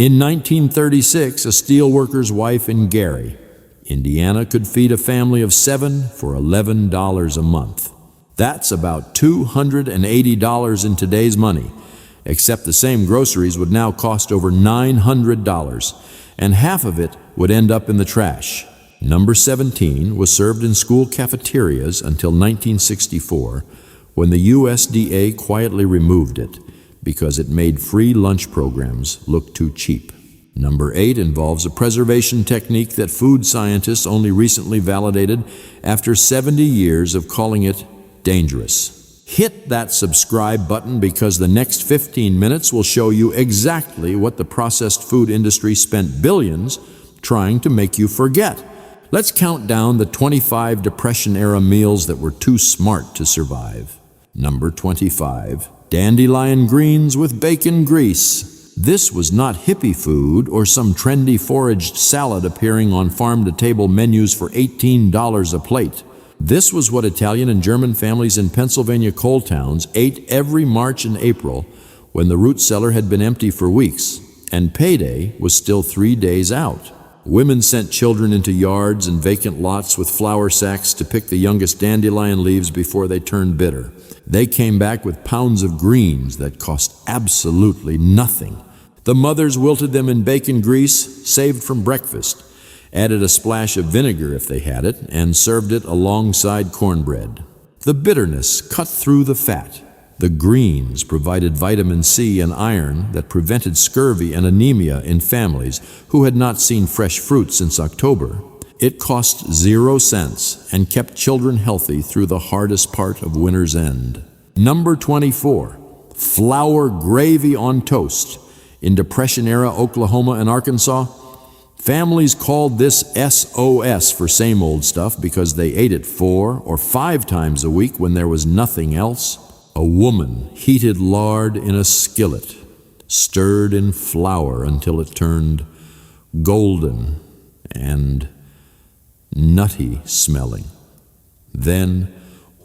In 1936, a steelworker's wife in Gary, Indiana, could feed a family of 7 for $11 a month. That's about $280 in today's money, except the same groceries would now cost over $900, and half of it would end up in the trash. Number 17 was served in school cafeterias until 1964, when the USDA quietly removed it because it made free lunch programs look too cheap. Number 8 involves a preservation technique that food scientists only recently validated after 70 years of calling it dangerous. Hit that subscribe button because the next 15 minutes will show you exactly what the processed food industry spent billions trying to make you forget. Let's count down the 25 Depression-era meals that were too smart to survive. Number 25, dandelion greens with bacon grease. This was not hippie food or some trendy foraged salad appearing on farm-to-table menus for $18 a plate. This was what Italian and German families in Pennsylvania coal towns ate every March and April when the root cellar had been empty for weeks, and payday was still 3 days out. Women sent children into yards and vacant lots with flour sacks to pick the youngest dandelion leaves before they turned bitter. They came back with pounds of greens that cost absolutely nothing. The mothers wilted them in bacon grease, saved from breakfast, added a splash of vinegar if they had it, and served it alongside cornbread. The bitterness cut through the fat. The greens provided vitamin C and iron that prevented scurvy and anemia in families who had not seen fresh fruit since October. It cost 0 cents and kept children healthy through the hardest part of winter's end. Number 24, flour gravy on toast. In Depression-era Oklahoma and Arkansas, families called this SOS for same old stuff because they ate it 4 or 5 times a week when there was nothing else. A woman heated lard in a skillet, stirred in flour until it turned golden and nutty smelling, then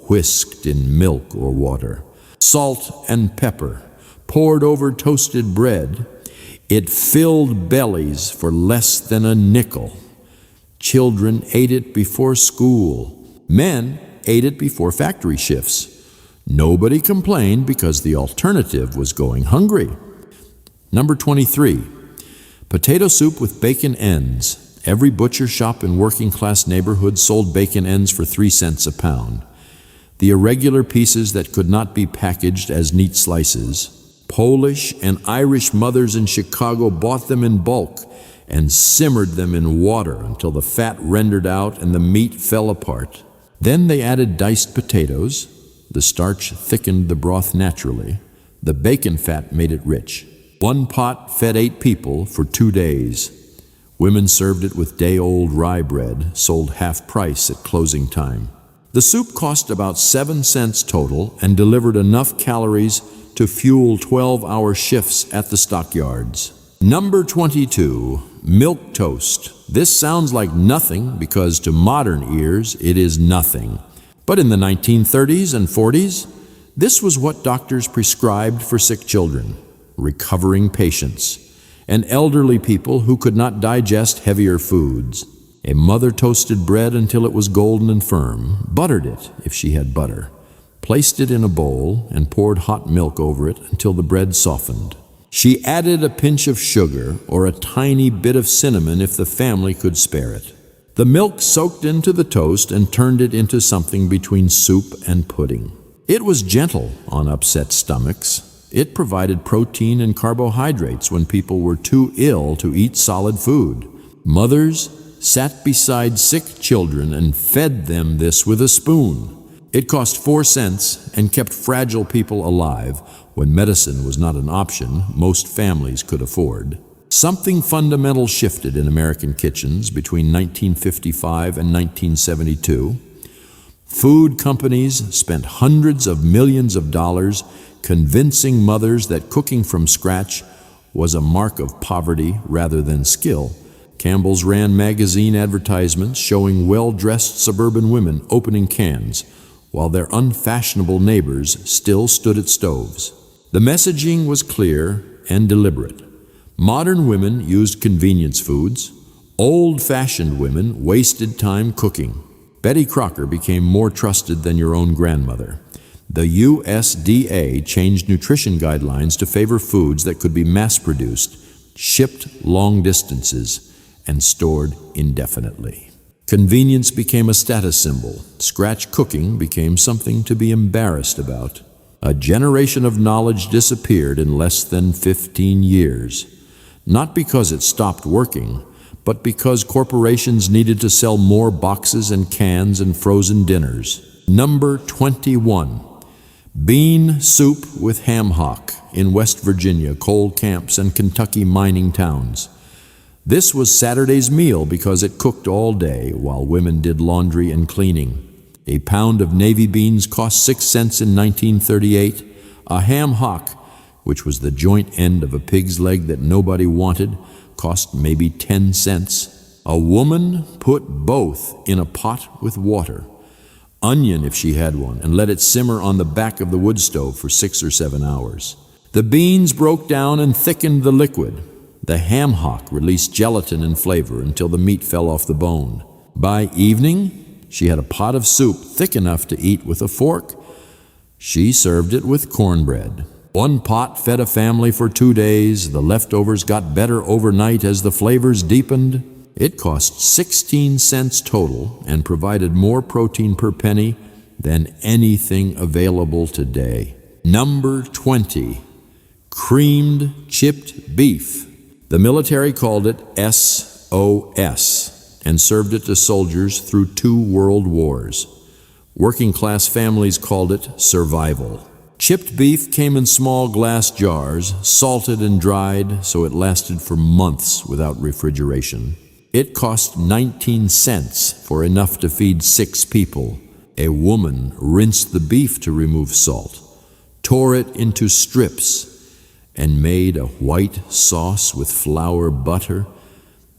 whisked in milk or water. Salt and pepper poured over toasted bread. It filled bellies for less than a nickel. Children ate it before school. Men ate it before factory shifts. Nobody complained because the alternative was going hungry. Number 23, potato soup with bacon ends. Every butcher shop in working-class neighborhoods sold bacon ends for 3 cents a pound. The irregular pieces that could not be packaged as neat slices. Polish and Irish mothers in Chicago bought them in bulk and simmered them in water until the fat rendered out and the meat fell apart. Then they added diced potatoes. The starch thickened the broth naturally. The bacon fat made it rich. One pot fed 8 people for 2 days. Women served it with day-old rye bread, sold half price at closing time. The soup cost about 7 cents total and delivered enough calories to fuel 12-hour shifts at the stockyards. Number 22, milk toast. This sounds like nothing because to modern ears it is nothing. But in the 1930s and 40s, this was what doctors prescribed for sick children, recovering patients, and elderly people who could not digest heavier foods. A mother toasted bread until it was golden and firm, buttered it if she had butter, placed it in a bowl, and poured hot milk over it until the bread softened. She added a pinch of sugar or a tiny bit of cinnamon if the family could spare it. The milk soaked into the toast and turned it into something between soup and pudding. It was gentle on upset stomachs. It provided protein and carbohydrates when people were too ill to eat solid food. Mothers sat beside sick children and fed them this with a spoon. It cost 4 cents and kept fragile people alive when medicine was not an option most families could afford. Something fundamental shifted in American kitchens between 1955 and 1972. Food companies spent hundreds of millions of dollars convincing mothers that cooking from scratch was a mark of poverty rather than skill. Campbell's ran magazine advertisements showing well-dressed suburban women opening cans while their unfashionable neighbors still stood at stoves. The messaging was clear and deliberate. Modern women used convenience foods. Old-fashioned women wasted time cooking. Betty Crocker became more trusted than your own grandmother. The USDA changed nutrition guidelines to favor foods that could be mass-produced, shipped long distances, and stored indefinitely. Convenience became a status symbol. Scratch cooking became something to be embarrassed about. A generation of knowledge disappeared in less than 15 years. Not because it stopped working, but because corporations needed to sell more boxes and cans and frozen dinners. Number 21. Bean soup with ham hock in West Virginia, coal camps, and Kentucky mining towns. This was Saturday's meal because it cooked all day while women did laundry and cleaning. A pound of navy beans cost 6 cents in 1938. A ham hock, which was the joint end of a pig's leg that nobody wanted, cost maybe 10 cents. A woman put both in a pot with water, onion if she had one, and let it simmer on the back of the wood stove for 6 or 7 hours. The beans broke down and thickened the liquid. The ham hock released gelatin and flavor until the meat fell off the bone. By evening, she had a pot of soup thick enough to eat with a fork. She served it with cornbread. One pot fed a family for 2 days. The leftovers got better overnight as the flavors deepened. It cost 16 cents total and provided more protein per penny than anything available today. Number 20. Creamed chipped beef. The military called it SOS and served it to soldiers through 2 world wars. Working-class families called it survival. Chipped beef came in small glass jars, salted and dried so it lasted for months without refrigeration. It cost 19 cents for enough to feed 6 people. A woman rinsed the beef to remove salt, tore it into strips, and made a white sauce with flour, butter,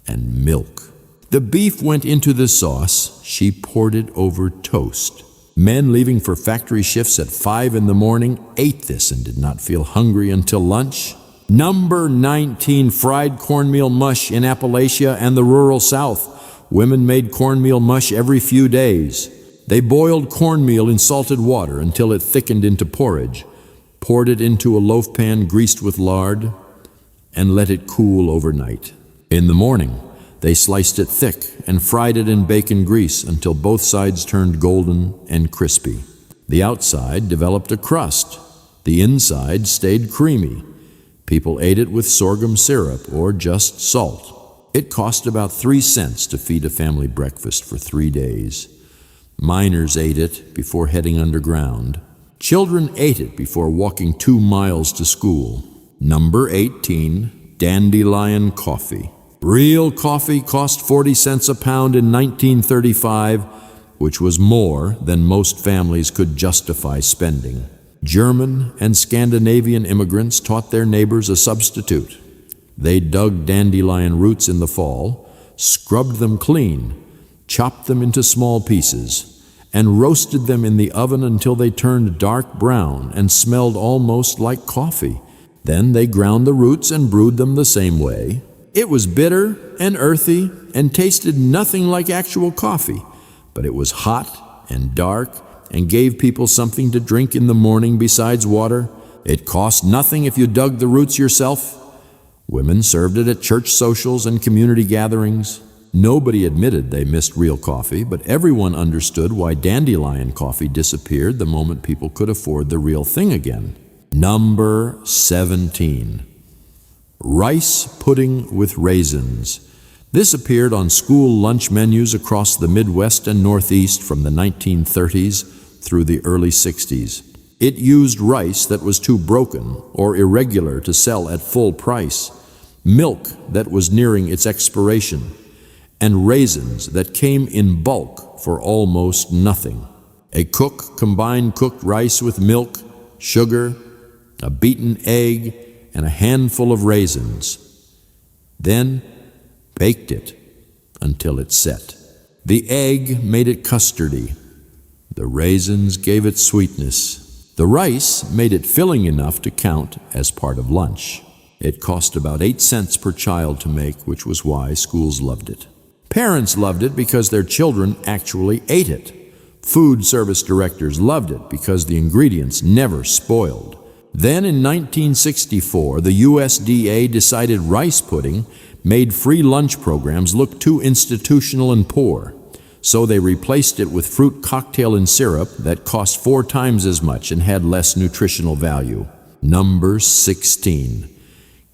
and milk. The beef went into the sauce. She poured it over toast. Men leaving for factory shifts at 5 in the morning ate this and did not feel hungry until lunch. Number 19, fried cornmeal mush in Appalachia and the rural South. Women made cornmeal mush every few days. They boiled cornmeal in salted water until it thickened into porridge, poured it into a loaf pan greased with lard, and let it cool overnight. In the morning, they sliced it thick and fried it in bacon grease until both sides turned golden and crispy. The outside developed a crust. The inside stayed creamy. People ate it with sorghum syrup or just salt. It cost about 3 cents to feed a family breakfast for 3 days. Miners ate it before heading underground. Children ate it before walking 2 miles to school. Number 18, Dandelion coffee. Real coffee cost 40 cents a pound in 1935, which was more than most families could justify spending. German and Scandinavian immigrants taught their neighbors a substitute. They dug dandelion roots in the fall, scrubbed them clean, chopped them into small pieces, and roasted them in the oven until they turned dark brown and smelled almost like coffee. Then they ground the roots and brewed them the same way. It was bitter and earthy and tasted nothing like actual coffee, but it was hot and dark and gave people something to drink in the morning besides water. It cost nothing if you dug the roots yourself. Women served it at church socials and community gatherings. Nobody admitted they missed real coffee, but everyone understood why dandelion coffee disappeared the moment people could afford the real thing again. Number 17. Rice pudding with raisins. This appeared on school lunch menus across the Midwest and Northeast from the 1930s through the early 60s. It used rice that was too broken or irregular to sell at full price, milk that was nearing its expiration, and raisins that came in bulk for almost nothing. A cook combined cooked rice with milk, sugar, a beaten egg, and a handful of raisins. Then baked it until it set. The egg made it custardy. The raisins gave it sweetness. The rice made it filling enough to count as part of lunch. It cost about 8 cents per child to make, which was why schools loved it. Parents loved it because their children actually ate it. Food service directors loved it because the ingredients never spoiled. Then in 1964, the USDA decided rice pudding made free lunch programs look too institutional and poor. So they replaced it with fruit cocktail and syrup that cost 4 times as much and had less nutritional value. Number 16.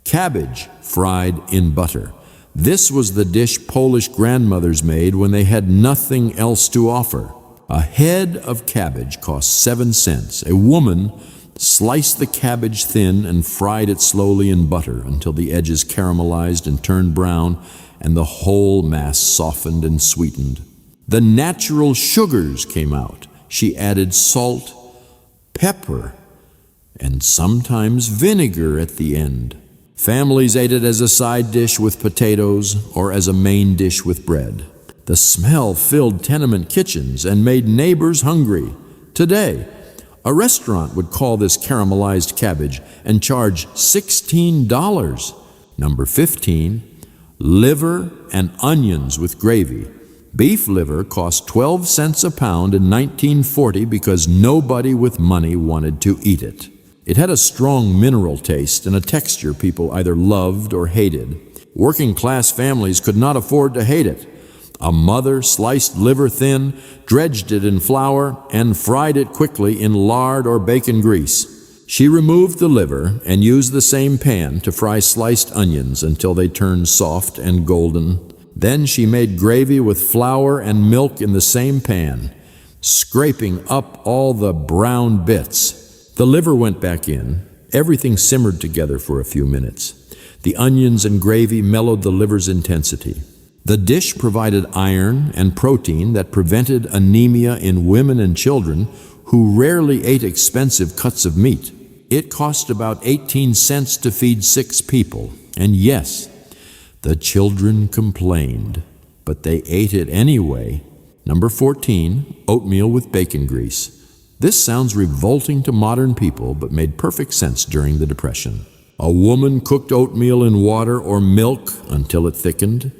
Cabbage fried in butter. This was the dish Polish grandmothers made when they had nothing else to offer. A head of cabbage cost 7 cents. A woman sliced the cabbage thin and fried it slowly in butter until the edges caramelized and turned brown and the whole mass softened and sweetened. The natural sugars came out. She added salt, pepper, and sometimes vinegar at the end. Families ate it as a side dish with potatoes or as a main dish with bread. The smell filled tenement kitchens and made neighbors hungry. Today, a restaurant would call this caramelized cabbage and charge $16. Number 15, liver and onions with gravy. Beef liver cost 12 cents a pound in 1940 because nobody with money wanted to eat it. It had a strong mineral taste and a texture people either loved or hated. Working class families could not afford to hate it. A mother sliced liver thin, dredged it in flour, and fried it quickly in lard or bacon grease. She removed the liver and used the same pan to fry sliced onions until they turned soft and golden. Then she made gravy with flour and milk in the same pan, scraping up all the brown bits. The liver went back in. Everything simmered together for a few minutes. The onions and gravy mellowed the liver's intensity. The dish provided iron and protein that prevented anemia in women and children who rarely ate expensive cuts of meat. It cost about 18 cents to feed 6 people. And yes, the children complained, but they ate it anyway. Number 14, oatmeal with bacon grease. This sounds revolting to modern people, but made perfect sense during the Depression. A woman cooked oatmeal in water or milk until it thickened,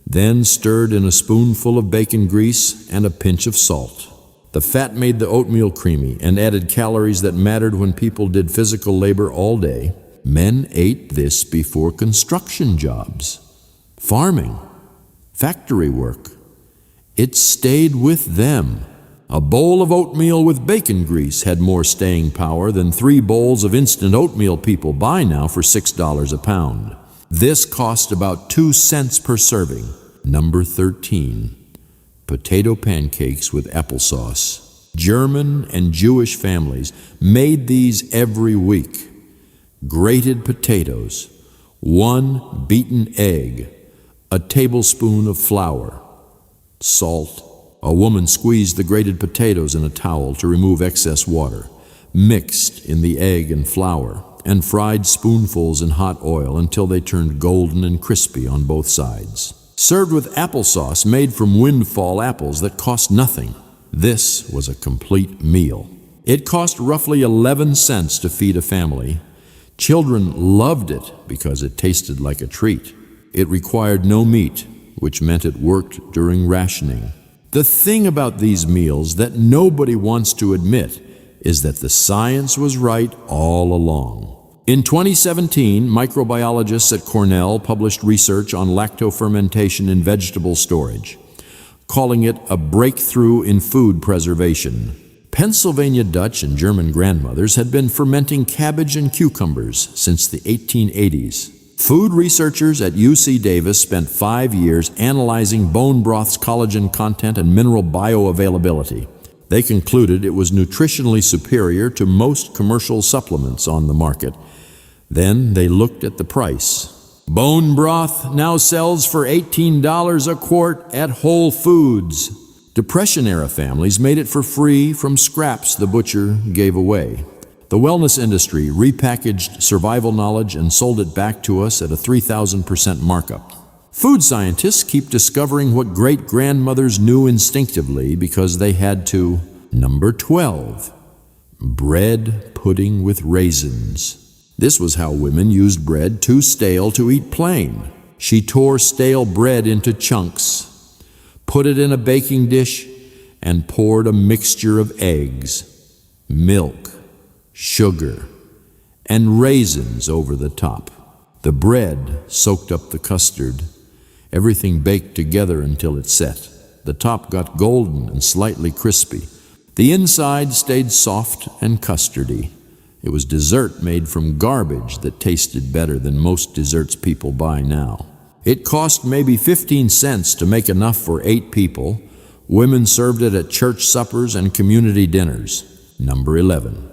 then stirred in a spoonful of bacon grease and a pinch of salt. The fat made the oatmeal creamy and added calories that mattered when people did physical labor all day. Men ate this before construction jobs, farming, factory work. It stayed with them. A bowl of oatmeal with bacon grease had more staying power than 3 bowls of instant oatmeal people buy now for $6 a pound. This cost about 2 cents per serving. Number 13, potato pancakes with applesauce. German and Jewish families made these every week. Grated potatoes, 1 beaten egg, a tablespoon of flour, salt. A woman squeezed the grated potatoes in a towel to remove excess water, mixed in the egg and flour, and fried spoonfuls in hot oil until they turned golden and crispy on both sides. Served with applesauce made from windfall apples that cost nothing. This was a complete meal. It cost roughly 11 cents to feed a family. Children loved it because it tasted like a treat. It required no meat, which meant it worked during rationing. The thing about these meals that nobody wants to admit is that the science was right all along. In 2017, microbiologists at Cornell published research on lactofermentation in vegetable storage, calling it a breakthrough in food preservation. Pennsylvania Dutch and German grandmothers had been fermenting cabbage and cucumbers since the 1880s. Food researchers at UC Davis spent 5 years analyzing bone broth's collagen content and mineral bioavailability. They concluded it was nutritionally superior to most commercial supplements on the market. Then they looked at the price. Bone broth now sells for $18 a quart at Whole Foods. Depression-era families made it for free from scraps the butcher gave away. The wellness industry repackaged survival knowledge and sold it back to us at a 3,000% markup. Food scientists keep discovering what great-grandmothers knew instinctively because they had to. Number 12, bread pudding with raisins. This was how women used bread too stale to eat plain. She tore stale bread into chunks, put it in a baking dish, and poured a mixture of eggs, milk, sugar, and raisins over the top. The bread soaked up the custard. Everything baked together until it set. The top got golden and slightly crispy. The inside stayed soft and custardy. It was dessert made from garbage that tasted better than most desserts people buy now. It cost maybe 15 cents to make enough for 8 people. Women served it at church suppers and community dinners. Number 11,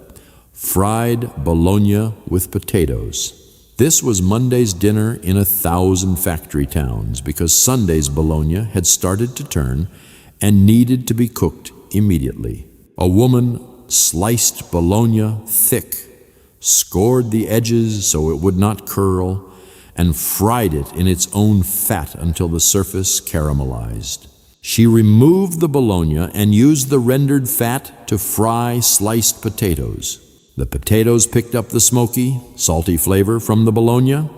fried bologna with potatoes. This was Monday's dinner in 1,000 factory towns because Sunday's bologna had started to turn and needed to be cooked immediately. A woman sliced bologna thick, scored the edges so it would not curl, and fried it in its own fat until the surface caramelized. She removed the bologna and used the rendered fat to fry sliced potatoes. The potatoes picked up the smoky, salty flavor from the bologna.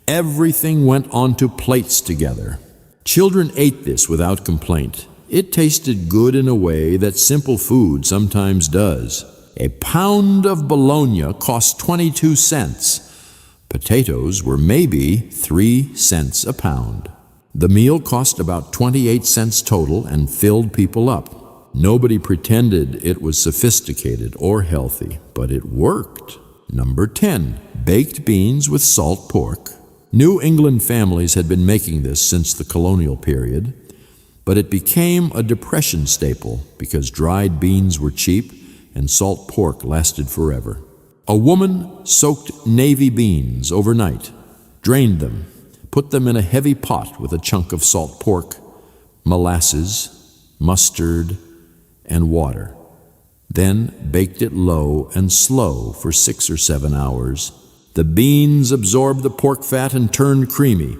Everything went onto plates together. Children ate this without complaint. It tasted good in a way that simple food sometimes does. A pound of bologna cost 22 cents. Potatoes were maybe 3 cents a pound. The meal cost about 28 cents total and filled people up. Nobody pretended it was sophisticated or healthy, but it worked. Number 10, baked beans with salt pork. New England families had been making this since the colonial period, but it became a Depression staple because dried beans were cheap and salt pork lasted forever. A woman soaked navy beans overnight, drained them, put them in a heavy pot with a chunk of salt pork, molasses, mustard, and water. Then baked it low and slow for 6 or 7 hours. The beans absorbed the pork fat and turned creamy.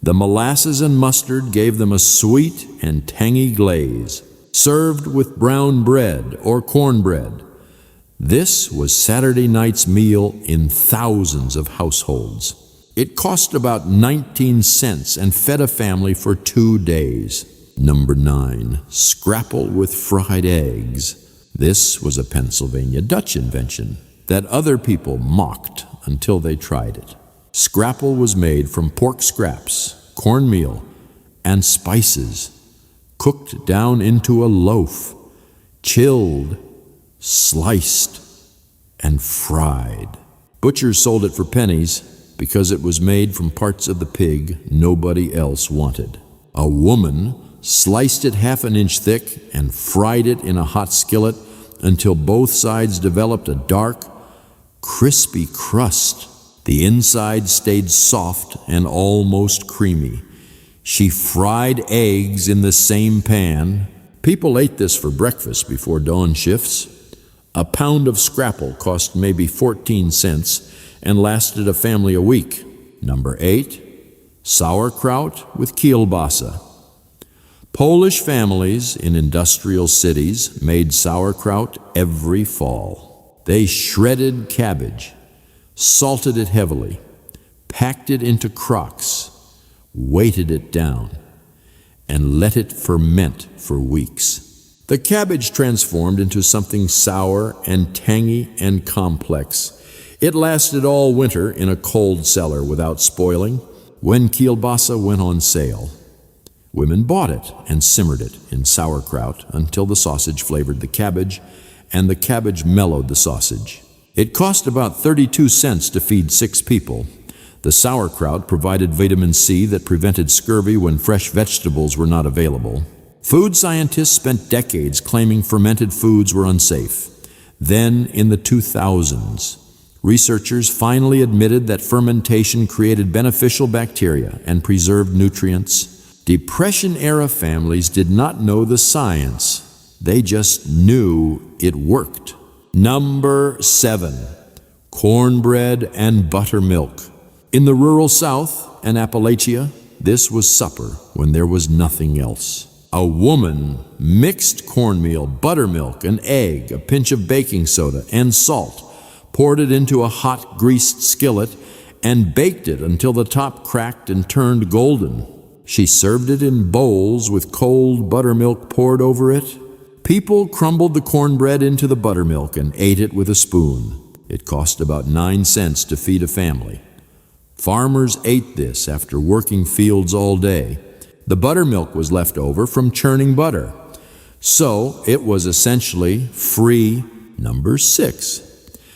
The molasses and mustard gave them a sweet and tangy glaze. Served with brown bread or cornbread. This was Saturday night's meal in thousands of households. It cost about 19 cents and fed a family for 2 days. Number 9, scrapple with fried eggs. This was a Pennsylvania Dutch invention that other people mocked until they tried it. Scrapple was made from pork scraps, cornmeal, and spices, cooked down into a loaf, chilled, sliced, and fried. Butchers sold it for pennies because it was made from parts of the pig nobody else wanted. A woman sliced it 1/2 inch thick and fried it in a hot skillet until both sides developed a dark, crispy crust. The inside stayed soft and almost creamy. She fried eggs in the same pan. People ate this for breakfast before dawn shifts. A pound of scrapple cost maybe 14 cents and lasted a family a week. Number 8, sauerkraut with kielbasa. Polish families in industrial cities made sauerkraut every fall. They shredded cabbage, salted it heavily, packed it into crocks, weighted it down, and let it ferment for weeks. The cabbage transformed into something sour and tangy and complex. It lasted all winter in a cold cellar without spoiling. When kielbasa went on sale, women bought it and simmered it in sauerkraut until the sausage flavored the cabbage and the cabbage mellowed the sausage. It cost about 32 cents to feed 6 people. The sauerkraut provided vitamin C that prevented scurvy when fresh vegetables were not available. Food scientists spent decades claiming fermented foods were unsafe. Then, in the 2000s, researchers finally admitted that fermentation created beneficial bacteria and preserved nutrients. Depression-era families did not know the science. They just knew it worked. Number 7, cornbread and buttermilk. In the rural South and Appalachia, this was supper when there was nothing else. A woman mixed cornmeal, buttermilk, an egg, a pinch of baking soda, and salt, poured it into a hot greased skillet, and baked it until the top cracked and turned golden. She served it in bowls with cold buttermilk poured over it. People crumbled the cornbread into the buttermilk and ate it with a spoon. It cost about 9 cents to feed a family. Farmers ate this after working fields all day. The buttermilk was left over from churning butter. So it was essentially free. Number 6.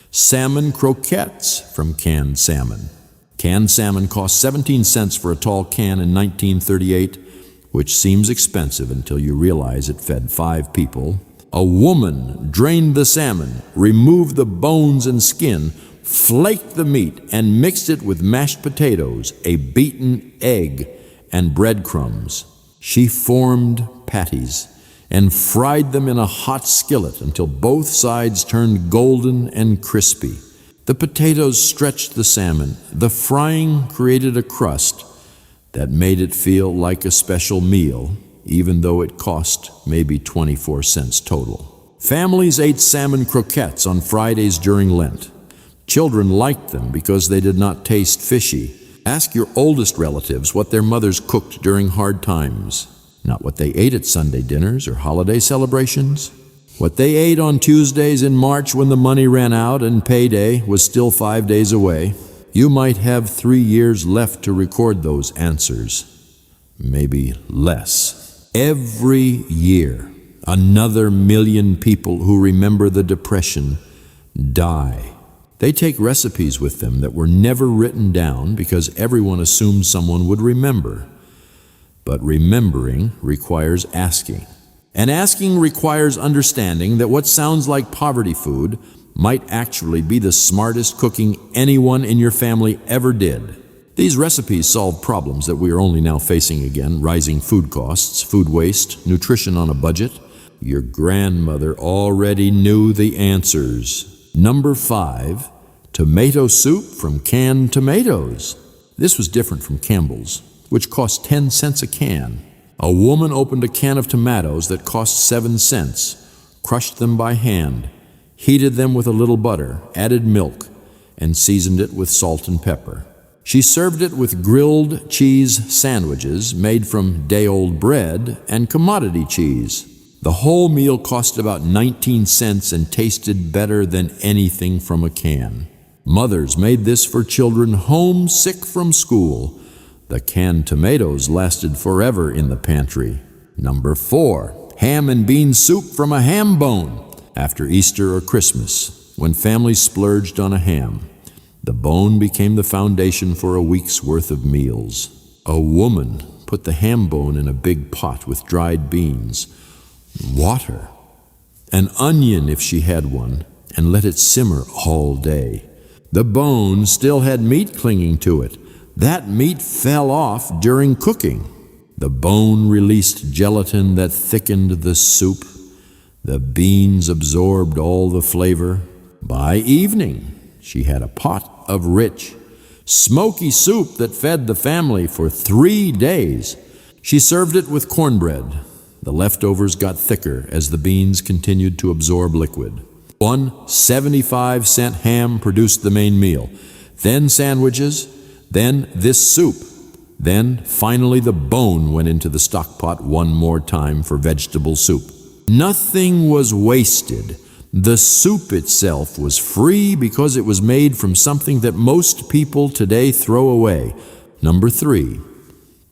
Salmon croquettes from canned salmon. Canned salmon cost 17 cents for a tall can in 1938, which seems expensive until you realize it fed 5 people. A woman drained the salmon, removed the bones and skin, flaked the meat, and mixed it with mashed potatoes, a beaten egg, and breadcrumbs. She formed patties and fried them in a hot skillet until both sides turned golden and crispy. The potatoes stretched the salmon. The frying created a crust that made it feel like a special meal, even though it cost maybe 24 cents total. Families ate salmon croquettes on Fridays during Lent. Children liked them because they did not taste fishy. Ask your oldest relatives what their mothers cooked during hard times, not what they ate at Sunday dinners or holiday celebrations. What they ate on Tuesdays in March when the money ran out and payday was still 5 days away. You might have 3 years left to record those answers. Maybe less. Every year, another million people who remember the Depression die. They take recipes with them that were never written down because everyone assumed someone would remember. But remembering requires asking. And asking requires understanding that what sounds like poverty food might actually be the smartest cooking anyone in your family ever did. These recipes solve problems that we are only now facing again: rising food costs, food waste, nutrition on a budget. Your grandmother already knew the answers. Number 5, tomato soup from canned tomatoes. This was different from Campbell's, which cost 10 cents a can. A woman opened a can of tomatoes that cost 7 cents, crushed them by hand, heated them with a little butter, added milk, and seasoned it with salt and pepper. She served it with grilled cheese sandwiches made from day-old bread and commodity cheese. The whole meal cost about 19 cents and tasted better than anything from a can. Mothers made this for children homesick from school. The canned tomatoes lasted forever in the pantry. Number 4, ham and bean soup from a ham bone. After Easter or Christmas, when families splurged on a ham, the bone became the foundation for a week's worth of meals. A woman put the ham bone in a big pot with dried beans, water, an onion if she had one, and let it simmer all day. The bone still had meat clinging to it. That meat fell off during cooking. The bone released gelatin that thickened the soup. The beans absorbed all the flavor. By evening, she had a pot of rich, smoky soup that fed the family for 3 days. She served it with cornbread. The leftovers got thicker as the beans continued to absorb liquid. One 75-cent ham produced the main meal, then sandwiches, then this soup. Then, finally, the bone went into the stock pot one more time for vegetable soup. Nothing was wasted. The soup itself was free because it was made from something that most people today throw away. Number 3,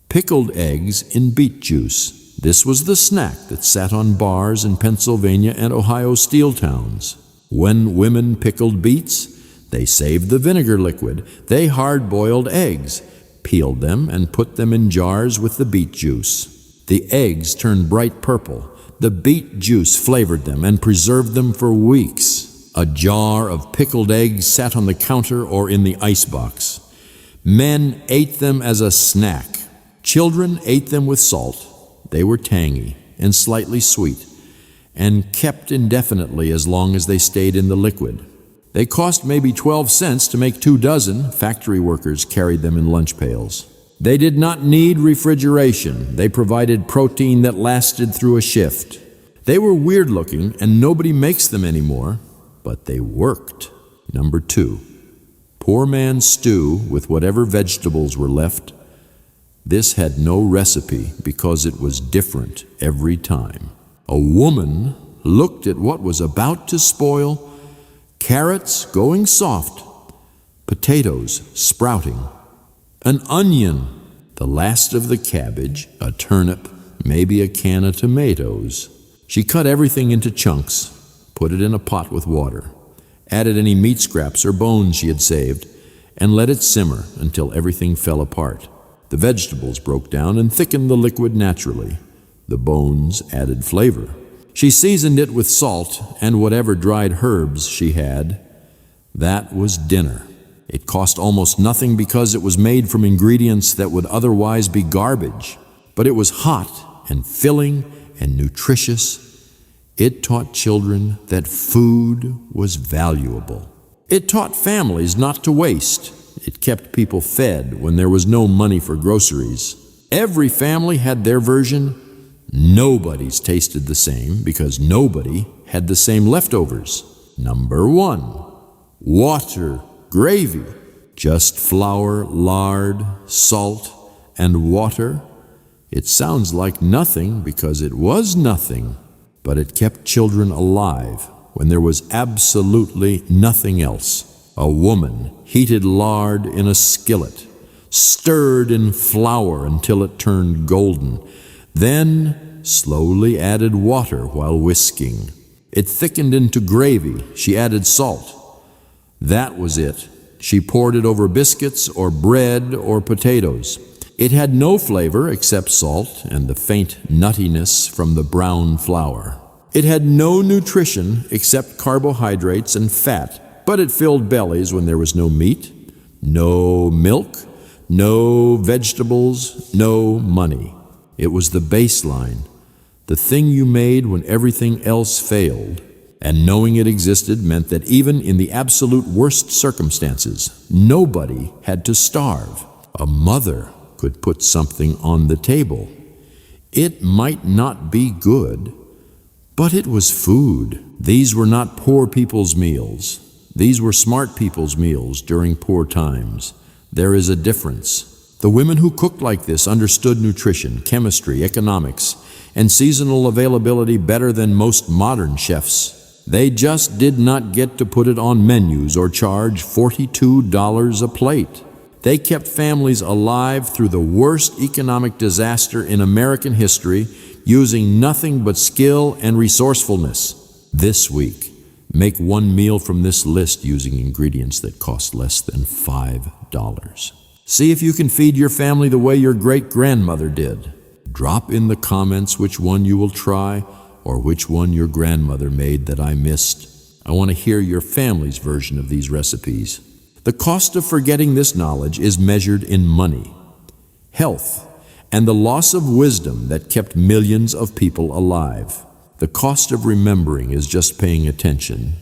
pickled eggs in beet juice. This was the snack that sat on bars in Pennsylvania and Ohio steel towns. When women pickled beets, they saved the vinegar liquid. They hard-boiled eggs, peeled them, and put them in jars with the beet juice. The eggs turned bright purple. The beet juice flavored them and preserved them for weeks. A jar of pickled eggs sat on the counter or in the icebox. Men ate them as a snack. Children ate them with salt. They were tangy and slightly sweet, and kept indefinitely as long as they stayed in the liquid. They cost maybe 12 cents to make 2 dozen. Factory workers carried them in lunch pails. They did not need refrigeration. They provided protein that lasted through a shift. They were weird looking, and nobody makes them anymore, but they worked. Number 2, poor man's stew with whatever vegetables were left. This had no recipe because it was different every time. A woman looked at what was about to spoil: carrots going soft, potatoes sprouting, an onion, the last of the cabbage, a turnip, maybe a can of tomatoes. She cut everything into chunks, put it in a pot with water, added any meat scraps or bones she had saved, and let it simmer until everything fell apart. The vegetables broke down and thickened the liquid naturally. The bones added flavor. She seasoned it with salt and whatever dried herbs she had. That was dinner. It cost almost nothing because it was made from ingredients that would otherwise be garbage. But it was hot and filling and nutritious. It taught children that food was valuable. It taught families not to waste. It kept people fed when there was no money for groceries. Every family had their version. Nobody's tasted the same because nobody had the same leftovers. Number 1, water, gravy. Just flour, lard, salt, and water. It sounds like nothing because it was nothing, but it kept children alive when there was absolutely nothing else. A woman heated lard in a skillet, stirred in flour until it turned golden, then slowly added water while whisking. It thickened into gravy. She added salt. That was it. She poured it over biscuits or bread or potatoes. It had no flavor except salt and the faint nuttiness from the brown flour. It had no nutrition except carbohydrates and fat, but it filled bellies when there was no meat, no milk, no vegetables, no money. It was the baseline, the thing you made when everything else failed. And knowing it existed meant that even in the absolute worst circumstances, nobody had to starve. A mother could put something on the table. It might not be good, but it was food. These were not poor people's meals. These were smart people's meals during poor times. There is a difference. The women who cooked like this understood nutrition, chemistry, economics, and seasonal availability better than most modern chefs. They just did not get to put it on menus or charge $42 a plate. They kept families alive through the worst economic disaster in American history, using nothing but skill and resourcefulness. This week, make one meal from this list using ingredients that cost less than $5. See if you can feed your family the way your great-grandmother did. Drop in the comments which one you will try, or which one your grandmother made that I missed. I want to hear your family's version of these recipes. The cost of forgetting this knowledge is measured in money, health, and the loss of wisdom that kept millions of people alive. The cost of remembering is just paying attention